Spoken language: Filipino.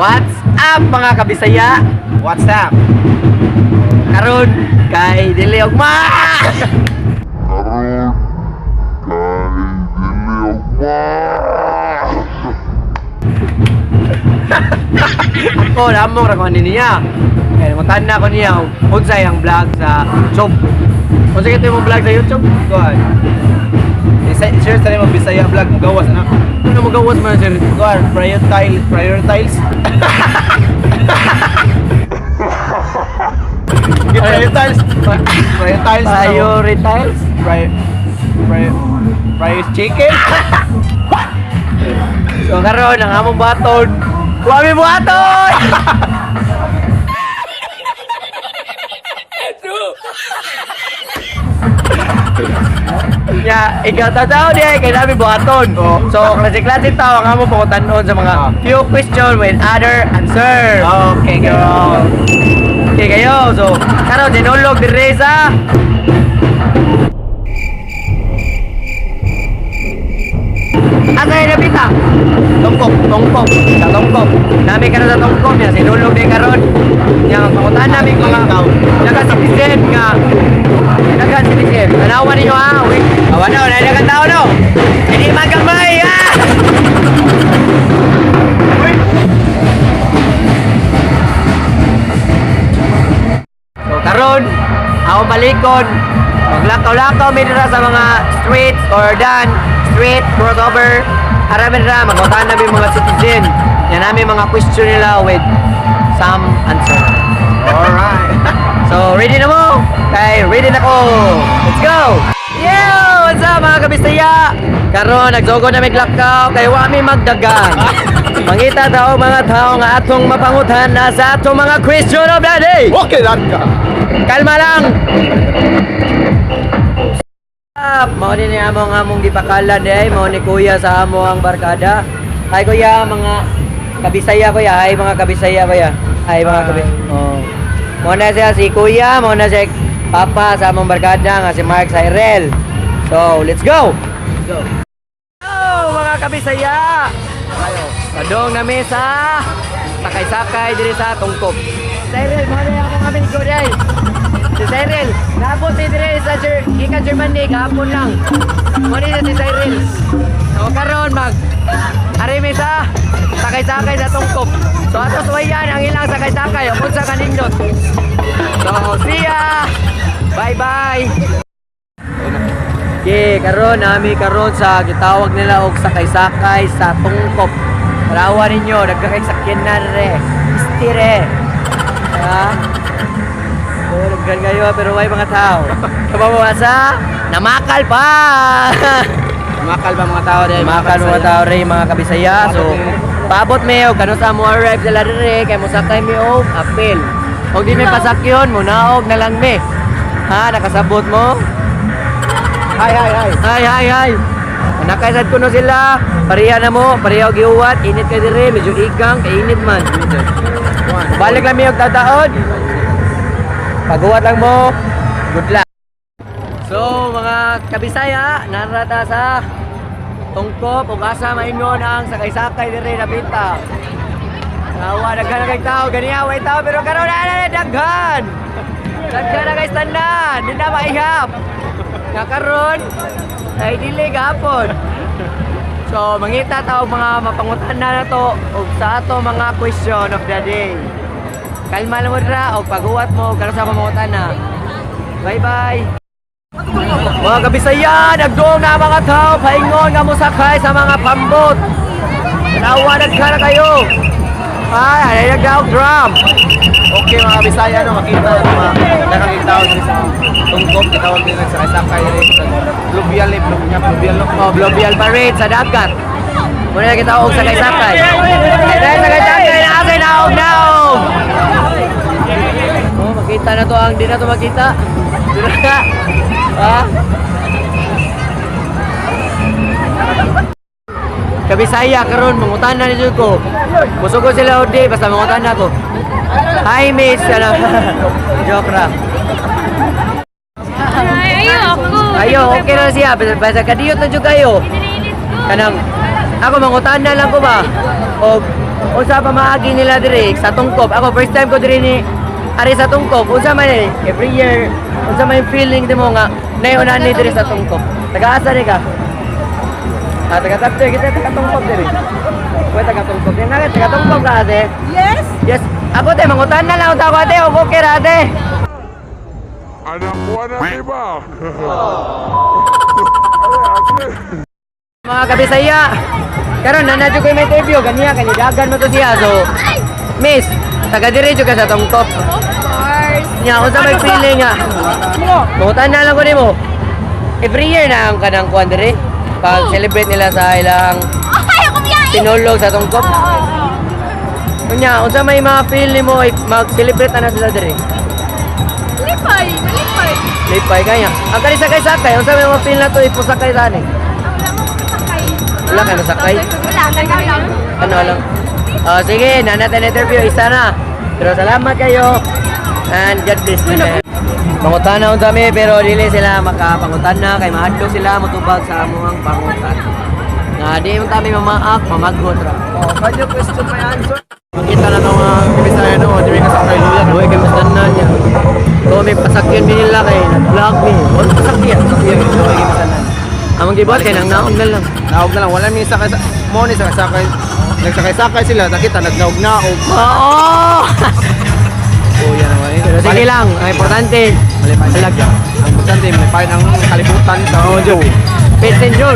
What's up mga kabisaya? What's up? Karon kay Dili Ugma. Ako namong rakuan niya. Kaya matanda ko niya unsay ang vlog sa YouTube. Unsay kito yung vlog sa YouTube? Kuan. Share sa mo Bisaya vlog mo gawas na. Ano mo gawas man sir? Kuan, prioritize. Prioritize. Prioritize. Price chicken. So karon ang among baton. Kuami buhaton. Ya, ikaw tao di kay namin buhaton. So klase-klase tao ang among pangutanon sa mga few question with other answer. Okay, girl. Okay kayo. So karon dinulog dire sa Asa yung nabita? Tungkok. Sa tungkok. Nami ka na sa tungkok niya. Sinulog din karon. Yang pangutaan namin mga nagka-citizen nga. Nagka-citizen. Tanawan ninyo ha. Awan na. Nalagang tao no. Hindi magkamay ha. So karon ako balikon. Maglakaw-lakaw may dira sa mga streets or street crossover. Harami na magutahan namin mga citizen. Yan namin mga question nila with some answer. Alright. So ready na mo? Okay, ready na ko. Let's go! Yo! What's up mga kabisaya? Karon nagsogo na may lakaw kay wa mi magdagan. Mangita daw mga tao nga atong mapangutan na sa atong mga question of the day. Okay, lang ka. Kalma lang. Mao din niya among gipakalan day, mao ni kuya sa amo ang barkada. Ay kuya mga kabisaya kuya, ay mga kabisaya kuya. Ay mga kabisaya. Oh. Mao na siya si kuya, mao na siya papa sa among barkada nga si Mark Cyril. So, let's go. Let's go. Oh, mga kabisaya. Ayo, padong na mesa. Sakay-sakay diri sa tungkop. Cyril, mao na akong amin ko day. Si Cyril, nabot ni dire sa Ika Germany kahapon lang. Muna na si Cyril. So karon harimi sa sakay-sakay sa tungkop. So ato suwayan ang ilang sakay-sakay upod sa kanindot. So see ya! Bye-bye! Okay, karon sa gitawag nila og sakay-sakay sa tungkop. Parawan ninyo, nagkakay sakyan na re. Istire. Ha? Oh, naggan kayo pero may mga tao. Kabawasa, namakal pa. Makal ba mga tao dahil Namakal mga tao rin mga kabisaya. So, paabot mi og kano sa mo arrive sila dire kay mo sakay mi og apel. Og di mi pasakyon mo naog na lang mi. Ha, nakasabot mo? Hi. Nakaisad ko no sila. Pareha na mo, pareha og giuwat, init kay dire, medyo igang kay init man. Balik lang mi og tataod. Paghuwat lang mo. Good luck. So mga kabisaya, narata sa tungkop ug asa maingon ang sakay-sakay dire na bita. Nawa daghan kay tao ganiya way tao pero karon na daghan. Daghan na kay tanan, di na maihap. Nga karon ay dili gapon. So mangita ta og mga mapangutan na to ug sa ato mga question of the day. Kalma lang mo dira o paghuwat mo kano sa pamangutan na. Bye-bye. Mga kabisaya, nagdoong na mga tao, paingon nga mo sakay sa mga pambot. Nawanag ka na kayo. Ay, nagdaog drum. Okay mga Bisaya no, makita na mga nakakitawag sa tungkop, kitawag din sa sakay rin sa fluvial Fluvial parade sa dagat. Muna kita og sakay-sakay. Sakay-sakay na asay naog. Oh, makita na to ang di na to makita. Dira ka. Ha? Kabisaya karon mangutan na ni jud ko. Musugo sila odi basta mangutan na ko. Hi miss, ano? Joke ra. Ayo, okay na siya. Basta kadiyot na jud kayo. Kanang ako mangutan na lang ko ba? O unsa pa maagi nila diri sa Tungkop. Ako first time ko diri ni ari sa Tungkop. Unsa man every year, unsa man yung feeling dimo nga nayunan ni diri sa Tungkop. Taga-asa ni ka? Taga-Tapter kita taga-Tungkop diri. Kuya taga-Tungkop. Yan nga taga-Tungkop ka ate. Yes. Yes. Ako te mangutan na lang ako ate. Okay ra ate. Anak buah nanti bang. Mga kabisaya, karon na nadyo ko may interview, ganiya, kanidagan mo to siya. So, miss, taga-diretso ka sa Tungkop. Of course. Nya, kung sa may feeling nga, mangutan na lang ko ni mo. Every year na ang kanang kuwan diri, pag-celebrate nila sa ilang Ay, ako biyahe. sinulog sa Tungkop. Kunya, kung sa may mga feel ni mo, mag-celebrate na sila diri. Malipay, malipay. Lipay kaya. Ang kani sakay-sakay, kung sa may mga feel na to, ipusakay sa ani. Wala ka nasakay? Wala, kami lang. Ano lang? Sige, nanatan interview, isa na. Pero salamat kayo. And God bless you. Pangutan na kami, pero dili sila makapangutan na. Kay mahadlok sila, matubag sa amuang pangutan. Nga, di mo kami mamaak, mamagot ra. Kanya question may answer. Makita na itong Bisaya no, di ka sakay luya. Uy, kay mas tanan niya. Kung may pasakyan din nila kay nag-vlog me. Wala pasakyan. Pasakyan, ito kay masanan. Amang gibot kay nang naong na lang. Naog na lang, wala may sakay mo ni sakay. Nagsakay-sakay sila, nakita nagnaog-naog. Oo! Oh, yan naman. Pero sige lang, ang importante, Malipay. talaga. Ang importante, malipay ng kalibutan sa audio. Passenger.